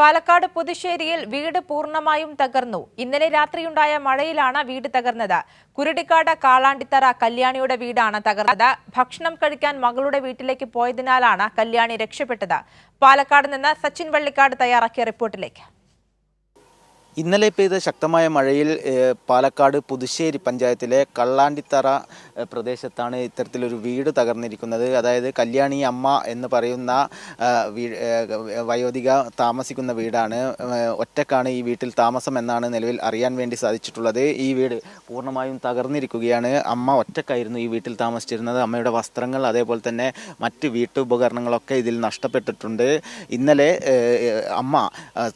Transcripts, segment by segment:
പാലക്കാട് പുതുശ്ശേരിയിൽ വീട് പൂർണ്ണമായും തകർന്നു. ഇന്നലെ രാത്രിയുണ്ടായ മഴയിലാണ് വീട് തകർന്നത്. കുരുടിക്കാട് കാളാണ്ടിത്തറ കല്യാണിയുടെ വീടാണ് തകർന്നത്. ഭക്ഷണം കഴിക്കാൻ മകളുടെ വീട്ടിലേക്ക് പോയതിനാലാണ് കല്യാണി രക്ഷപ്പെട്ടത്. പാലക്കാട് നിന്ന് സച്ചിൻ വള്ളിക്കാട് തയ്യാറാക്കിയ റിപ്പോർട്ടിലേക്ക്. ഇന്നലെ പെയ്ത ശക്തമായ മഴയിൽ പാലക്കാട് പുതുശ്ശേരി പഞ്ചായത്തിലെ കള്ളാണ്ടിത്തറ പ്രദേശത്താണ് ഇത്തരത്തിലൊരു വീട് തകർന്നിരിക്കുന്നത്. അതായത് കല്യാണി അമ്മ എന്ന് പറയുന്ന വയോധിക താമസിക്കുന്ന വീടാണ്. ഒറ്റക്കാണ് ഈ വീട്ടിൽ താമസം എന്നാണ് നിലവിൽ അറിയാൻ വേണ്ടി സാധിച്ചിട്ടുള്ളത്. ഈ വീട് പൂർണ്ണമായും തകർന്നിരിക്കുകയാണ്. അമ്മ ഒറ്റക്കായിരുന്നു ഈ വീട്ടിൽ താമസിച്ചിരുന്നത്. അമ്മയുടെ വസ്ത്രങ്ങൾ അതേപോലെ തന്നെ മറ്റ് വീട്ടുപകരണങ്ങളൊക്കെ ഇതിൽ നഷ്ടപ്പെട്ടിട്ടുണ്ട്. ഇന്നലെ അമ്മ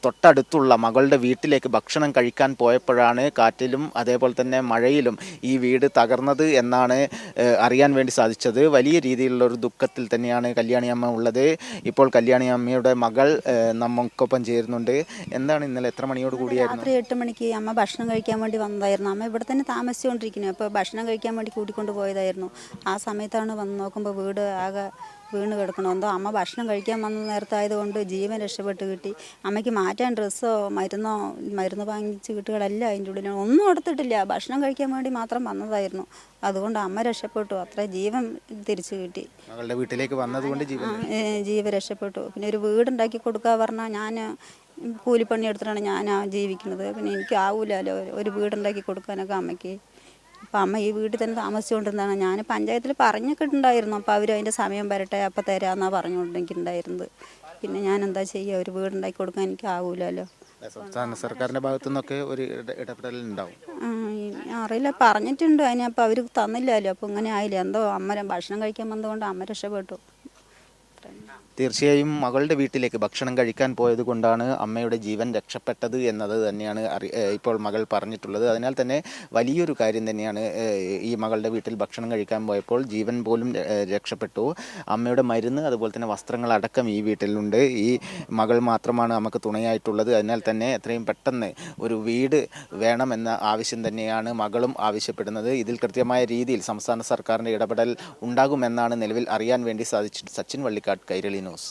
തൊട്ടടുത്തുള്ള മകളുടെ വീട്ടിലേക്ക് ഭക്ഷണം കഴിക്കാൻ പോയപ്പോഴാണ് കാറ്റിലും അതേപോലെ തന്നെ മഴയിലും ഈ വീട് തകർന്നത് എന്നാണ് അറിയാൻ വേണ്ടി സാധിച്ചത്. വലിയ രീതിയിലുള്ള ഒരു ദുഃഖത്തിൽ തന്നെയാണ് കല്യാണി അമ്മ ഉള്ളത്. ഇപ്പോൾ കല്യാണി അമ്മയുടെ മകൾ നമുക്കൊപ്പം ചേരുന്നുണ്ട്. എന്താണ് ഇന്നലെ എത്ര മണിയോട് കൂടിയായിരുന്നു? രാത്രി 8 മണിക്ക് അമ്മ ഭക്ഷണം കഴിക്കാൻ വേണ്ടി വന്നതായിരുന്നു. അമ്മ ഇവിടെ തന്നെ താമസിച്ചുകൊണ്ടിരിക്കുന്നത്. അപ്പോൾ ഭക്ഷണം കഴിക്കാൻ വേണ്ടി കൂട്ടിക്കൊണ്ട് പോയതായിരുന്നു. ആ സമയത്താണ് വന്ന് നോക്കുമ്പോൾ വീട് ആകെ വീണ് കിടക്കണം. എന്തോ അമ്മ ഭക്ഷണം കഴിക്കാൻ വന്ന നേരത്തായതുകൊണ്ട് ജീവൻ രക്ഷപ്പെട്ട് കിട്ടി. അമ്മയ്ക്ക് മാറ്റാൻ ഡ്രസ്സോ മരുന്ന് വാങ്ങിച്ച് കിട്ടുകളെല്ലാം അതിൻ്റെ ഉള്ളിൽ ഒന്നും എടുത്തിട്ടില്ല. ഭക്ഷണം കഴിക്കാൻ വേണ്ടി മാത്രം വന്നതായിരുന്നു. അതുകൊണ്ട് അമ്മ രക്ഷപ്പെട്ടു. അത്ര ജീവൻ തിരിച്ചു കിട്ടി. മകളുടെ വീട്ടിലേക്ക് വന്നതുകൊണ്ട് ജീവൻ രക്ഷപ്പെട്ടു. പിന്നെ ഒരു വീടുണ്ടാക്കി കൊടുക്കുക പറഞ്ഞാൽ ഞാൻ കൂലിപ്പണി എടുത്തിട്ടാണ് ഞാൻ ജീവിക്കുന്നത്. പിന്നെ എനിക്ക് ആവൂലല്ലോ ഒരു വീടുണ്ടാക്കി കൊടുക്കാനൊക്കെ അമ്മയ്ക്ക്. അപ്പം അമ്മ ഈ വീട്ടിൽ തന്നെ താമസിച്ചുകൊണ്ടിരുന്നതാണ്. ഞാൻ പഞ്ചായത്തിൽ പറഞ്ഞിട്ടുണ്ടായിരുന്നു. അപ്പോൾ അവർ അതിൻ്റെ സമയം വരട്ടെ അപ്പോൾ തരാമെന്നാണ് പറഞ്ഞുകൊണ്ടിരിക്കുന്നുണ്ടായിരുന്നത്. പിന്നെ ഞാൻ എന്താ ചെയ്യുക, ഒരു വീടുണ്ടാക്കി കൊടുക്കാൻ എനിക്ക് ആവൂലല്ലോ. സംസ്ഥാന സർക്കാരിൻ്റെ ഭാഗത്തു നിന്നൊക്കെ ഒരു ഇടപെടലുണ്ടാവും. അറിയില്ല, പറഞ്ഞിട്ടുണ്ട്. അതിനപ്പോൾ അവർ തന്നില്ലല്ലോ. അപ്പോൾ ഇങ്ങനെ ആയില്ല. എന്തോ അമ്മ ഭക്ഷണം കഴിക്കാൻ വന്നതുകൊണ്ട് അമ്മ രക്ഷപ്പെട്ടു. തീർച്ചയായും മകളുടെ വീട്ടിലേക്ക് ഭക്ഷണം കഴിക്കാൻ പോയത് കൊണ്ടാണ് അമ്മയുടെ ജീവൻ രക്ഷപ്പെട്ടത് എന്നത് തന്നെയാണ് ഇപ്പോൾ മകൾ പറഞ്ഞിട്ടുള്ളത്. അതിനാൽ തന്നെ വലിയൊരു കാര്യം തന്നെയാണ്. ഈ മകളുടെ വീട്ടിൽ ഭക്ഷണം കഴിക്കാൻ പോയപ്പോൾ ജീവൻ പോലും രക്ഷപ്പെട്ടു. അമ്മയുടെ മരുന്ന് അതുപോലെ തന്നെ വസ്ത്രങ്ങളടക്കം ഈ വീട്ടിലുണ്ട്. ഈ മകൾ മാത്രമാണ് നമുക്ക് തുണയായിട്ടുള്ളത്. അതിനാൽ തന്നെ എത്രയും പെട്ടെന്ന് ഒരു വീട് വേണമെന്ന ആവശ്യം തന്നെയാണ് മകളും ആവശ്യപ്പെടുന്നത്. ഇതിൽ കൃത്യമായ രീതിയിൽ സംസ്ഥാന സർക്കാരിൻ്റെ ഇടപെടൽ ഉണ്ടാകുമെന്നാണ് നിലവിൽ അറിയാൻ വേണ്ടി സാധിച്ചത്. സച്ചിൻ വള്ളിക്കാട്, കൈരളി ന്യൂസ്.